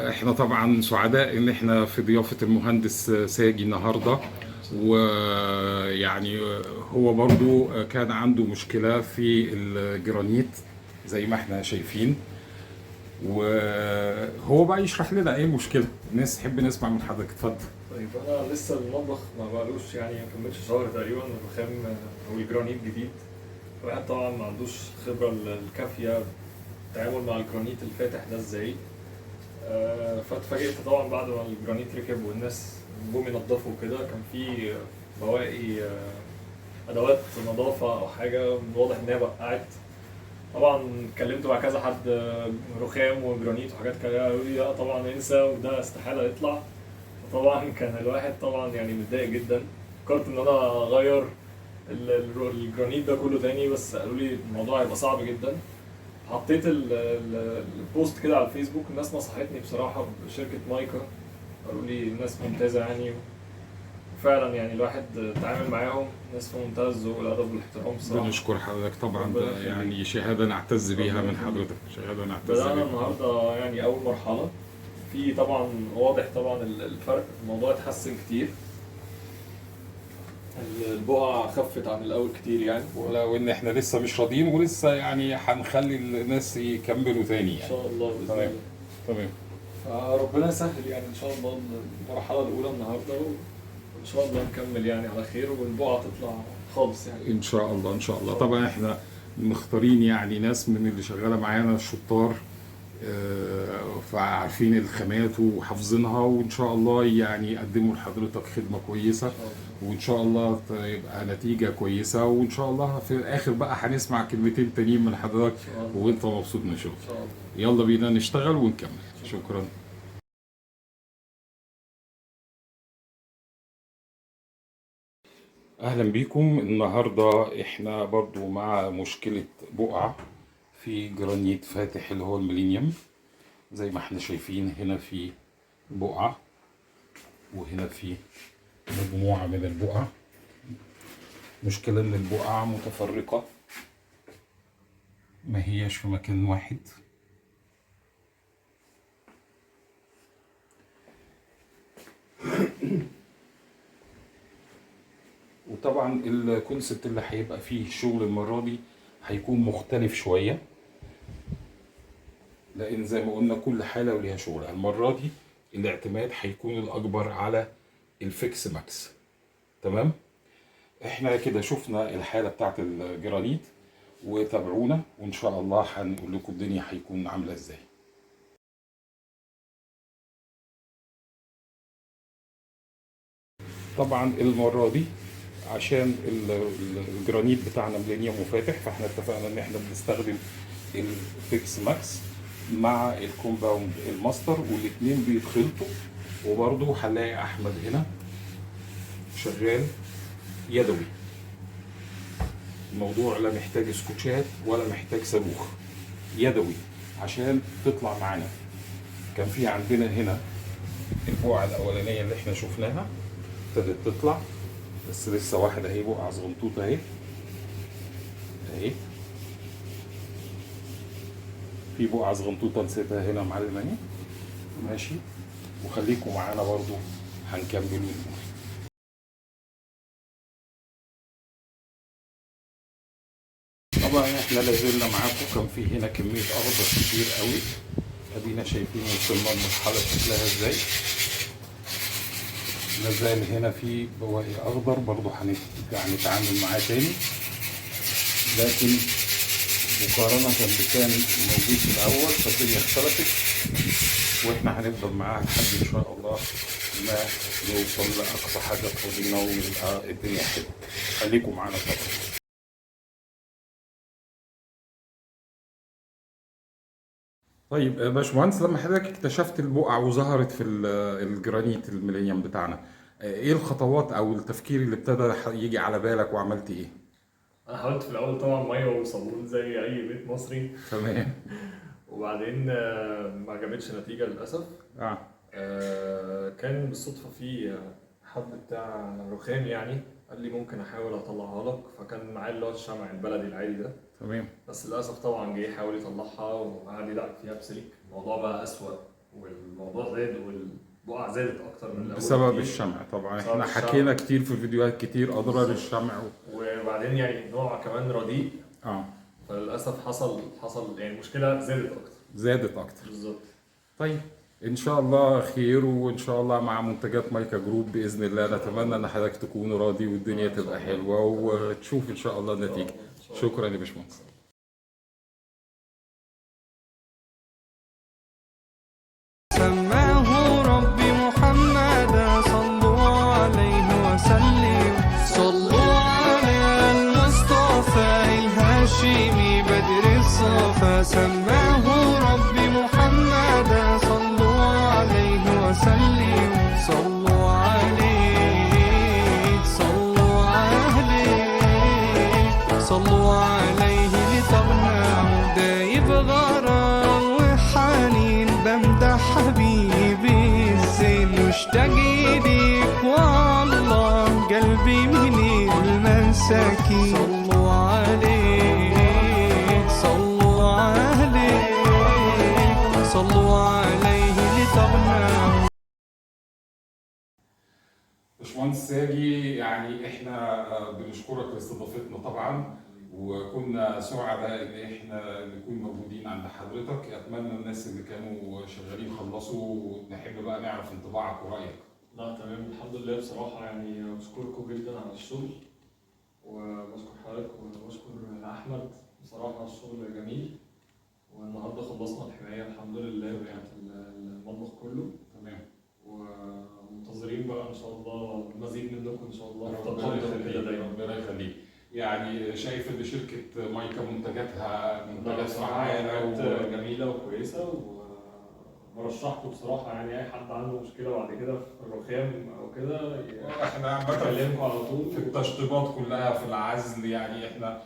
احنا طبعا سعداء ان احنا في ضيافة المهندس ساجي النهاردة. ويعني هو برضو كان عنده مشكلة في الجرانيت زي ما احنا شايفين، وهو بقى يشرح لنا ايه المشكلة. الناس تحب نسمع من حضرتك، اتفضل. طيب انا لسه المطبخ ما بقالوش يعني ما كملش شهر تقريبا. الرخام او الجرانيت جديد. الواحد طبعا ما عندوش خبره الكافيه التعامل مع الجرانيت الفاتح ده ازاي. فاتفاجئت طبعا بعد ما الجرانيت ركب والناس جم ينضفوا كده، كان في بواقي ادوات نظافه او حاجه من واضح انها بقعت. طبعا اتكلمت مع كذا حد رخام وجرانيت وحاجات كده، قالوا لي لا طبعا انسى وده استحاله يطلع. طبعا كان الواحد طبعا يعني متضايق جدا. فكرت ان انا اغير الجرانيت ده كله تاني، بس قالوا لي الموضوع هيبقى صعب جدا. حطيت البوست كده على الفيسبوك، الناس نصحتني بصراحة بشركة مايكا، قالوا لي الناس ممتازة يعني. وفعلا يعني الواحد اتعامل معاهم ناس في منتهى الذوق والأدب والاحترام بصراحة. بنشكر حضرتك طبعا، ربنا ده يخليك. يعني شهادة نعتز بيها ربنا من يخليك. حضرتك، شهادة نعتز بدأنا بيها. النهاردة يعني أول مرحلة. في طبعا واضح طبعا الفرق، الموضوع اتحسن كتير. البقع خفت عن الأول كتير يعني. ولو ان احنا لسه مش راضيين، ولسه يعني هنخلي الناس يكملوا تاني إن يعني. شاء الله بإذن تمام. الله. تمام. فربنا يسهل يعني إن شاء الله. المرحلة الأولى النهاردة وإن شاء الله نكمل يعني على خير والبقعة تطلع خالص يعني. ان شاء الله ان شاء إن الله. شاء الله. طبعا احنا مختارين يعني ناس من اللي شغاله معانا الشطار، فعارفين الخامات وحافظينها، وان شاء الله يعني يقدموا لحضرتك خدمه إن كويسه، شاء الله. وان شاء الله يبقى نتيجه كويسه، وان شاء الله في الاخر بقى هنسمع كلمتين تانيين من حضرتك إن شاء الله. وانت مبسوط من إن شغلك. شاء الله. يلا بينا نشتغل ونكمل. شكرا. شكرا. اهلا بيكم. النهارده احنا برضو مع مشكله بقعه في جرانيت فاتح اللي هو الميلينيوم. زي ما احنا شايفين هنا في بقعه، وهنا في مجموعه من البقع. مشكله ان البقع متفرقه، ما هياش في مكان واحد. وطبعا الكونسبت اللي هيبقى فيه الشغل المره دي هيكون مختلف شويه، لان زي ما قلنا كل حاله وليها شغلها. المره دي الاعتماد هيكون الاكبر على الفيكس ماكس. تمام. احنا كده شفنا الحاله بتاعت الجرانيت، وتابعونا وان شاء الله هنقول لكم الدنيا هيكون عامله ازاي. طبعا المره دي عشان الجرانيت بتاعنا ميلينيوم وفاتح، فاحنا اتفقنا ان احنا بنستخدم الفيكس ماكس مع الكومباوند الماستر، والاتنين بيتخلطوا. وبرضه هنلاقي احمد هنا شغال يدوي. الموضوع لا محتاج سكوتشات ولا محتاج صاروخ، يدوي عشان تطلع معانا. كان في عندنا هنا البقعة الأولانية اللي احنا شفناها ابتدت تطلع، بس لسه واحدة اهي بقعة صغنطوطة اهي. اهي في بقعة صغنطوطة نسيتها هنا يا معلم اهي. ماشي. وخليكم معانا برضو هنكمل ونقول. طبعا احنا لازلنا معاكم. كان في هنا كمية أخضر كتير قوي، ادينا شايفين وصلنا المرحلة شكلها ازاي. لازال هنا في بواقي اخضر برضو هنتعامل معاه تاني، لكن مقارنة باللي كان موجود في الأول فالدنيا اختلفت. وإحنا هنفضل معاها لحد إن شاء الله ما نوصل لأقصى حاجة فاضينا ويبقى الدنيا حلوة. خليكم معانا طبعا. طيب يا باشمهندس، لما حضرتك اكتشفت البقع وظهرت في الجرانيت الميلينيوم بتاعنا، ايه الخطوات او التفكير اللي ابتدى يجي على بالك وعملت ايه؟ أنا حاولت في الأول طبعا مية وصابون زي أي بيت مصري. تمام. وبعدين ما جابتش نتيجة للأسف. اه. كان بالصدفة في حد بتاع رخام يعني، قال لي ممكن أحاول أطلعها لك، فكان معاه اللي هو الشمع البلدي العادي ده. تمام. بس للأسف طبعا جه يحاول يطلعها وقعد يدعك فيها بسلك، الموضوع بقى أسوأ والموضوع زاد والبقع زادت اكتر من الاول بسبب كتير. الشمع طبعا، بسبب احنا الشمع. حكينا كتير في فيديوهات كتير اضرار بالظبط. الشمع وبعدين يعني نوع كمان رديء، اه فللاسف حصل يعني مشكله زادت اكتر. زادت اكتر. بالظبط. طيب ان شاء الله خير، وان شاء الله مع منتجات مايكا جروب باذن الله نتمنى ان حضرتك تكون راضي والدنيا تبقى حلوه وتشوف ان شاء الله النتيجه. شكرا يا باشمهندس. سماه ربي محمدا صلوا عليه وسلم. صلوا على المصطفى الهاشمي بدر الصفا. سماه ربي محمدا صلوا عليه وسلم. صلوا عليه صلوا عليه صلوا عليه لتغنى دايب غرام وحنين بمدح حبيبي الزين مشتاق ليك والله قلبي من المساكين. صلوا عليه صلوا عليه صلوا عليه لتغنى. باشمهندس ساجي، يعني احنا بنشكرك لاستضافتنا طبعا، وكنا سعداء ان احنا نكون موجودين عند حضرتك. اتمنى الناس اللي كانوا شغالين خلصوا، نحب بقى نعرف انطباعك ورايك. لا تمام الحمد لله بصراحه، يعني بشكركم جدا على الشغل، وبشكر حضرتك وبشكر احمد. بصراحه الشغل جميل، والنهارده خلصنا الحمايه الحمد لله بتاعت المطبخ كله. تمام. ومنتظرين بقى ان شاء الله المزيد منكم ان شاء الله. ربنا يخليك ربنا يخليك. يعني شايف ان شركه مايكا منتجاتها منتجات فعاله جميله وكويسه، ومرشحكم بصراحه. يعني اي حد عنده مشكله بعد كده في الرخام او كده احنا عامه بكلمكم على طول في التشطيبات كلها، في العزل. يعني احنا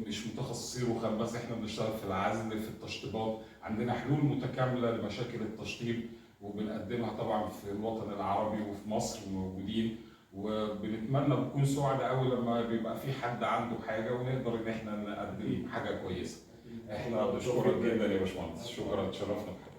مش متخصصين رخام بس، احنا بنشتغل في العزل، في التشطيبات. عندنا حلول متكامله لمشاكل التشطيب وبنقدمها طبعا في الوطن العربي وفي مصر موجودين. وبنتمنى بنكون سعداء قوي لما بيبقى في حد عنده حاجه ونقدر ان احنا نقدم حاجه كويسه. احنا بنشكرك جدا يا باشمهندس، شكرا، تشرفنا بحضرتك.